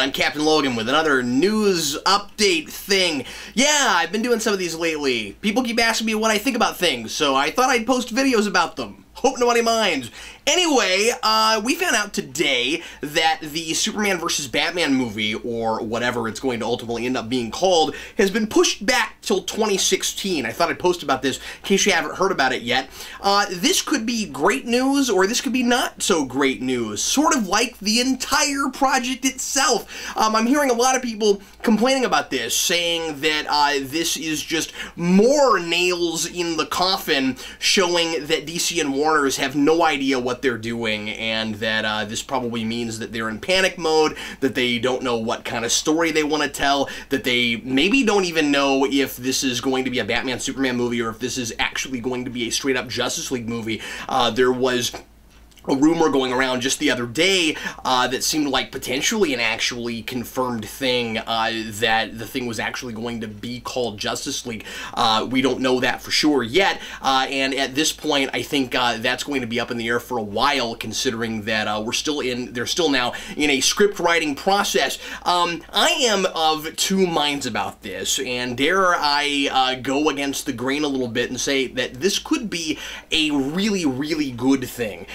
I'm Captain Logan with another news update thing. Yeah, I've been doing some of these lately. People keep asking me what I think about things, so I thought I'd post videos about them. Hope nobody minds. Anyway, we found out today that the Superman vs. Batman movie, or whatever it's going to ultimately end up being called, has been pushed back till 2016. I thought I'd post about this in case you haven't heard about it yet. This could be great news, or this could be not so great news. Sort of like the entire project itself. I'm hearing a lot of people complaining about this, saying that this is just more nails in the coffin, showing that DC and Warner's have no idea what they're doing, and that this probably means that they're in panic mode, that they don't know what kind of story they want to tell, that they maybe don't even know if this is going to be a Batman-Superman movie or if this is actually going to be a straight-up Justice League movie. There was a rumor going around just the other day that seemed like potentially an actually confirmed thing, that the thing was actually going to be called Justice League. We don't know that for sure yet, and at this point I think that's going to be up in the air for a while, considering that they're still now in a script writing process. I am of two minds about this, and dare I go against the grain a little bit and say that this could be a really, really good thing.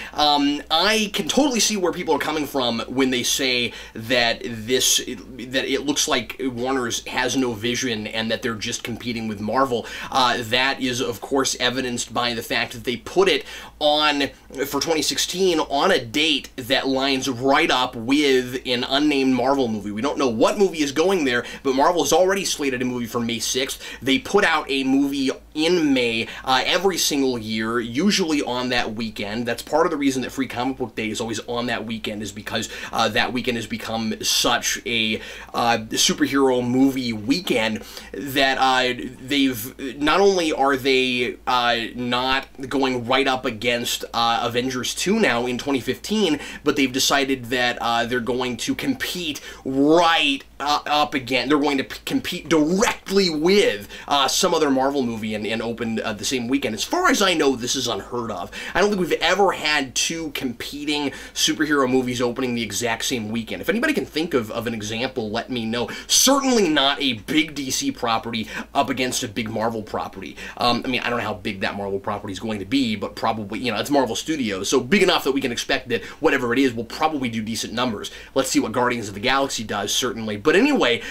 I can totally see where people are coming from when they say that it looks like Warner's has no vision and that they're just competing with Marvel. That is, of course, evidenced by the fact that they put it on, for 2016, on a date that lines right up with an unnamed Marvel movie. We don't know what movie is going there, but Marvel has already slated a movie for May 6th. They put out a movie in May every single year, usually on that weekend. That's part of the reason that Free Comic Book Day is always on that weekend, is because that weekend has become such a superhero movie weekend that not only are they not going right up against Avengers 2 now in 2015, but they've decided that they're going to compete right up again. They're going to compete directly with some other Marvel movie and open the same weekend. As far as I know, this is unheard of. I don't think we've ever had two competing superhero movies opening the exact same weekend. If anybody can think of an example, let me know. Certainly not a big DC property up against a big Marvel property. I mean, I don't know how big that Marvel property is going to be, but probably, you know, it's Marvel Studios, so big enough that we can expect that whatever it is will probably do decent numbers. Let's see what Guardians of the Galaxy does, certainly. But anyway,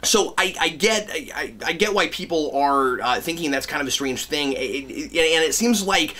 so I get why people are thinking that's kind of a strange thing, and it seems like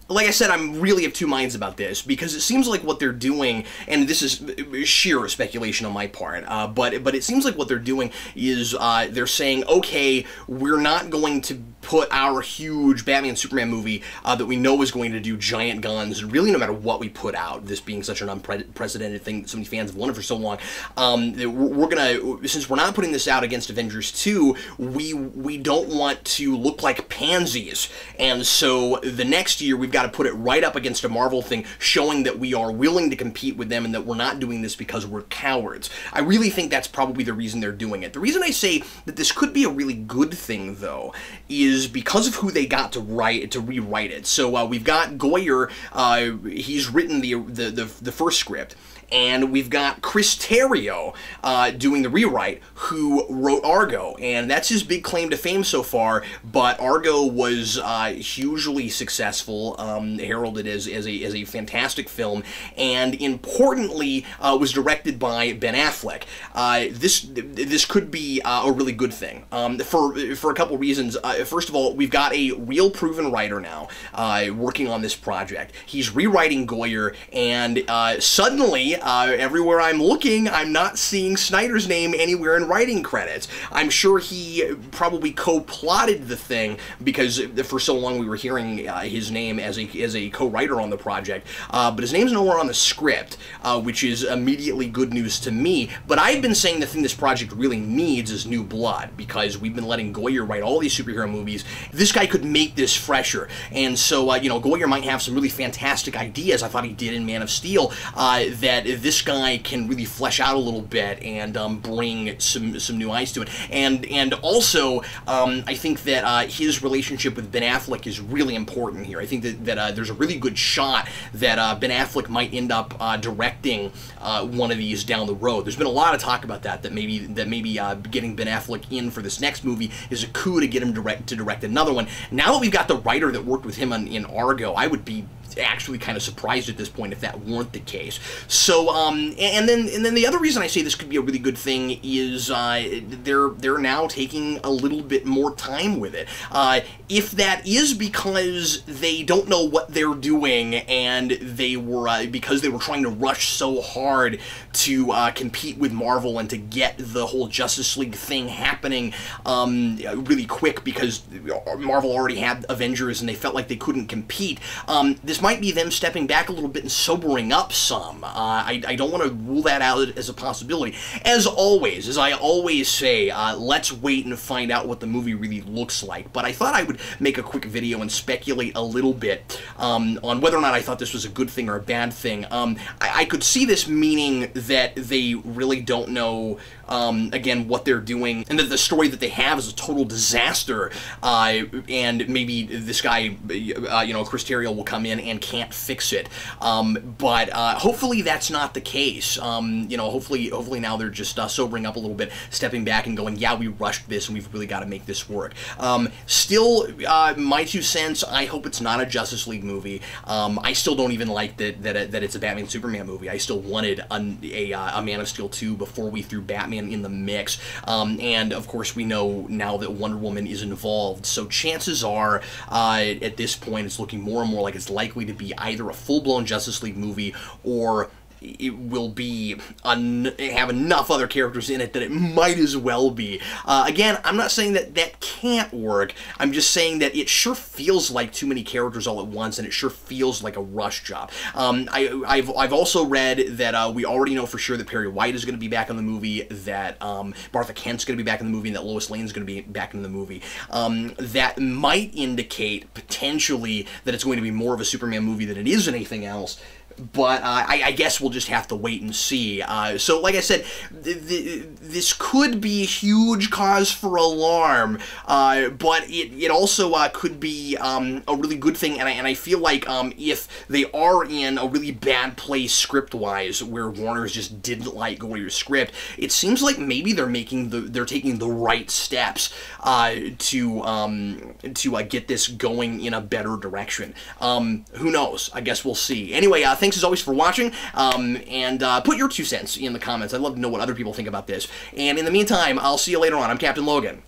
I said, I'm really of two minds about this, because it seems like what they're doing, and this is sheer speculation on my part, but it seems like what they're doing is they're saying, okay, we're not going to put our huge Batman-Superman movie that we know is going to do giant guns, really no matter what we put out, this being such an unprecedented thing that so many fans have wanted for so long, we're gonna, since we're not putting this out against Avengers 2, we don't want to look like pansies, and so the next year we've got to put it right up against a Marvel thing, showing that we are willing to compete with them and that we're not doing this because we're cowards. I really think that's probably the reason they're doing it. The reason I say that this could be a really good thing, though, is because of who they got to rewrite it. So we've got Goyer. He's written the first script. And we've got Chris Terrio doing the rewrite, who wrote Argo, and that's his big claim to fame so far, but Argo was hugely successful, heralded as a fantastic film, and importantly was directed by Ben Affleck. This could be a really good thing, for a couple reasons. First of all, we've got a real proven writer now working on this project. He's rewriting Goyer, and suddenly, everywhere I'm looking, I'm not seeing Snyder's name anywhere in writing credits. I'm sure he probably co-plotted the thing, because for so long we were hearing his name as a co-writer on the project, but his name's nowhere on the script, which is immediately good news to me. But I've been saying the thing this project really needs is new blood, because we've been letting Goyer write all these superhero movies. This guy could make this fresher, and so, you know, Goyer might have some really fantastic ideas. I thought he did in Man of Steel, that that this guy can really flesh out a little bit and bring some new eyes to it. And also, I think that his relationship with Ben Affleck is really important here. I think that there's a really good shot that Ben Affleck might end up directing one of these down the road. There's been a lot of talk about that maybe getting Ben Affleck in for this next movie is a coup to get him to direct another one. Now that we've got the writer that worked with him in Argo, I would be actually kind of surprised at this point if that weren't the case. So, and then the other reason I say this could be a really good thing is they're now taking a little bit more time with it. If that is because they don't know what they're doing and they were because they were trying to rush so hard to compete with Marvel and to get the whole Justice League thing happening really quick because Marvel already had Avengers and they felt like they couldn't compete, this might be them stepping back a little bit and sobering up some. I don't want to rule that out as a possibility. As always, as I always say, let's wait and find out what the movie really looks like. But I thought I would make a quick video and speculate a little bit on whether or not I thought this was a good thing or a bad thing. I could see this meaning that they really don't know, again, what they're doing, and that the story that they have is a total disaster, and maybe this guy, Chris Terrio, will come in and can't fix it. But hopefully that's not the case. Hopefully now they're just sobering up a little bit, stepping back and going, yeah, we rushed this and we've really got to make this work. Still, my 2 cents, I hope it's not a Justice League movie. I still don't even like that it's a Batman Superman movie. I still wanted a Man of Steel 2 before we threw Batman in the mix. And of course we know now that Wonder Woman is involved, so chances are at this point it's looking more and more like it's likely to be either a full-blown Justice League movie or it will be have enough other characters in it that it might as well be. Again, I'm not saying that that can't work. I'm just saying that it sure feels like too many characters all at once, and it sure feels like a rush job. I've also read that we already know for sure that Perry White is going to be back in the movie, that Martha Kent's going to be back in the movie, and that Lois Lane's going to be back in the movie. That might indicate potentially that it's going to be more of a Superman movie than it is anything else. But I guess we'll just have to wait and see. So, like I said, this could be a huge cause for alarm, but it also could be a really good thing, and I feel like if they are in a really bad place script-wise, where Warner's just didn't like Goyer's script, it seems like maybe they're taking the right steps to get this going in a better direction. Who knows? I guess we'll see. Anyway, thanks as always for watching, and put your 2 cents in the comments. I'd love to know what other people think about this. And in the meantime, I'll see you later on. I'm Captain Logan.